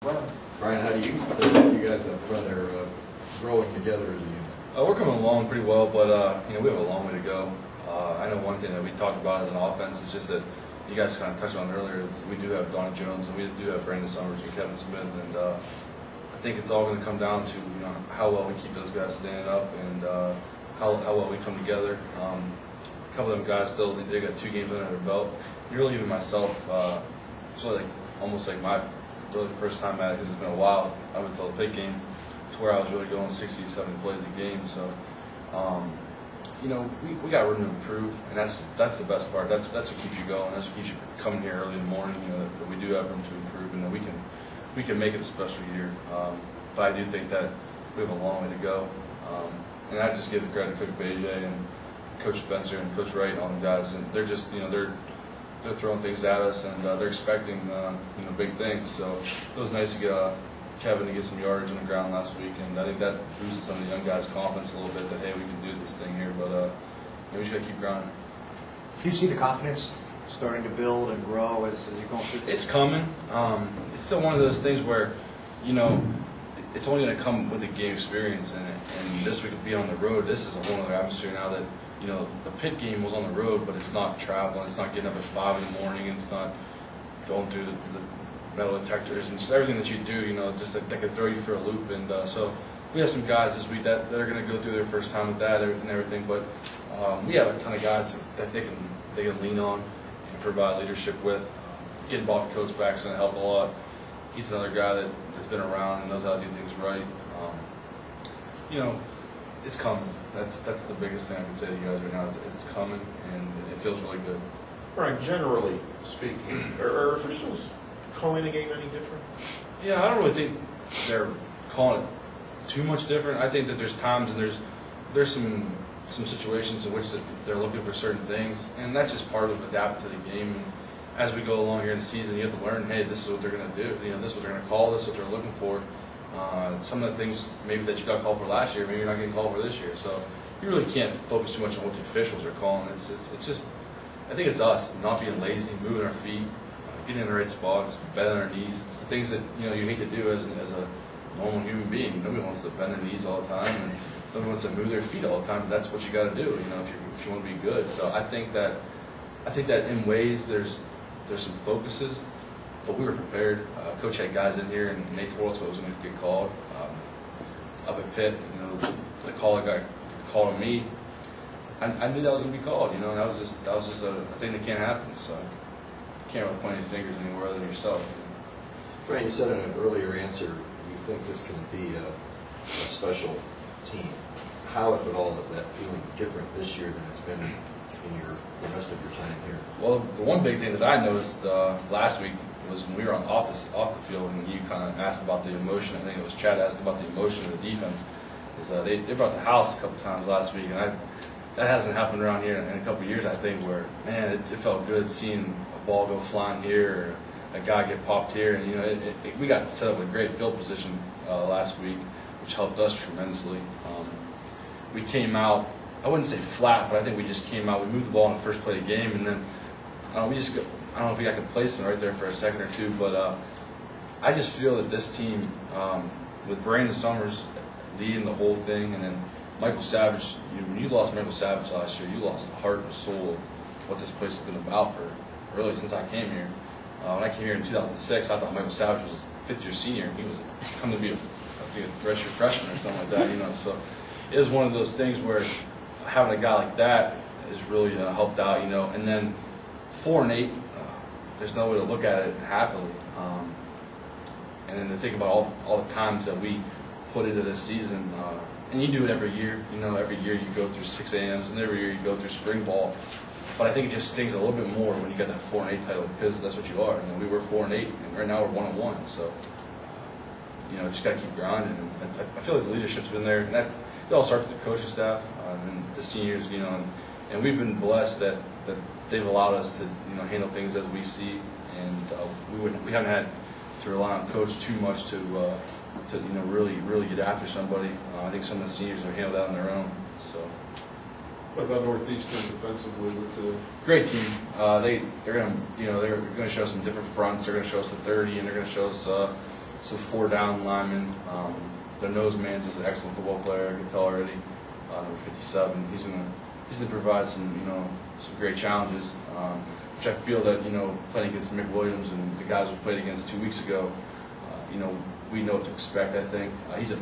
Brian, how do you think you guys up front are growing together as a unit? We're coming along pretty well, but we have a long way to go. I know one thing that we talked about as an offense is just that you guys kind of touched on earlier is we do have Donnie Jones and we do have Brandon Summers and Kevin Smith, and I think it's all going to come down to how well we keep those guys standing up and how well we come together. A couple of them guys still they got 2 games under their belt. And really, even myself, it's really almost like my really first time at it because it's been a while. I went to the pit game to where I was really going 60, 70 plays a game. So, we got room to improve, and that's the best part. That's what keeps you going. That's what keeps you coming here early in the morning. That we do have room to improve, and that we can make it a special year. But I do think that we have a long way to go. And I just give the credit to Coach Beje and Coach Spencer and Coach Wright and all the guys, and they're just they're throwing things at us, and they're expecting big things. So it was nice to get Kevin to get some yardage on the ground last week, and I think that boosted some of the young guys' confidence a little bit that hey, we can do this thing here. But we just got to keep grinding. Do you see the confidence starting to build and grow as you're going through this? It's coming. It's still one of those things where it's only going to come with the game experience, and this week being on the road, this is a whole other atmosphere now that. The pit game was on the road, but it's not traveling. It's not getting up at 5 in the morning. It's not going through the metal detectors and just everything that you do. Just that could throw you for a loop. And so we have some guys this week that are going to go through their first time with that and everything. But we have a ton of guys that they can lean on and provide leadership with. Getting Bob Coates back is going to help a lot. He's another guy that's been around and knows how to do things right. It's coming. That's the biggest thing I can say to you guys right now. It's coming, and it feels really good. Brian, generally speaking, are officials calling the game any different? Yeah, I don't really think they're calling it too much different. I think that there's times and there's some situations in which they're looking for certain things, and that's just part of adapting to the game. And as we go along here in the season, you have to learn, hey, this is what they're going to do. This is what they're going to call. This is what they're looking for. Some of the things maybe that you got called for last year, maybe you're not getting called for this year. So you really can't focus too much on what the officials are calling. It's just, I think it's us not being lazy, moving our feet, getting in the right spots, bending our knees. It's the things that you hate to do as a normal human being. Nobody wants to bend their knees all the time, and nobody wants to move their feet all the time. But that's what you got to do, if you want to be good. So I think that in ways there's some focuses. But we were prepared. Coach had guys in here, and they told us what was going to get called. Up at Pitt, the call that got called on me, I knew that was going to be called. And that was just a thing that can't happen. So you can't really point any fingers anywhere other than yourself. Brian, you said in an earlier answer you think this can be a special team. How, if at all, is that feeling different this year than it's been in the rest of your time here? Well, the one big thing that I noticed last week was when we were off the field, and you kind of asked about the emotion. I think it was Chad asked about the emotion of the defense. Is they brought the house a couple times last week, and that hasn't happened around here in a couple of years. I think where it felt good seeing a ball go flying here or a guy get popped here, and we got set up with a great field position last week, which helped us tremendously. We came out. I wouldn't say flat, but I think we just came out. We moved the ball in the first play of the game, and then I don't know if we got complacent right there for a second or two, but I just feel that this team, with Brandon Summers leading the whole thing, and then Michael Savage, when you lost Michael Savage last year, you lost the heart and soul of what this place has been about for really since I came here. When I came here in 2006, I thought Michael Savage was a fifth-year senior, and he was coming to be a redshirt freshman or something like that. So it was one of those things where having a guy like that has really helped out, and then 4-8, there's no way to look at it happily. And then to think about all the times that we put into this season, and you do it every year. Every year you go through 6 a.m.s, and every year you go through spring ball. But I think it just stings a little bit more when you get that 4-8 title because that's what you are. We were 4-8, and right now we're 1-1. So, just got to keep grinding. And I feel like the leadership's been there, and it all starts with the coaching staff and the seniors. And we've been blessed that they've allowed us to handle things as we see, and we haven't had to rely on coach too much to really get after somebody. I think some of the seniors have handled that on their own. So. What about Northeastern defensively with the great team? They're going to show some different fronts. They're going to show us the 30, and they're going to show us some 4-down linemen. Their nose man is an excellent football player. I can tell already. Number 57. He's gonna provide some some great challenges. Which I feel that playing against Mick Williams and the guys we played against 2 weeks ago, we know what to expect. I think he's a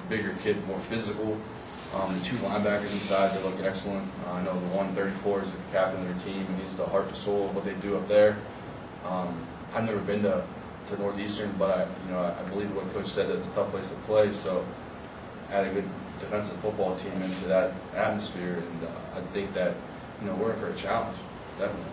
bigger kid, more physical. The 2 linebackers inside, they look excellent. I know the 134 is the captain of their team, and he's the heart and soul of what they do up there. I've never been to Northeastern, but I believe what Coach said, it's a tough place to play. So add a good defensive football team into that atmosphere, and I think that we're in for a challenge, definitely.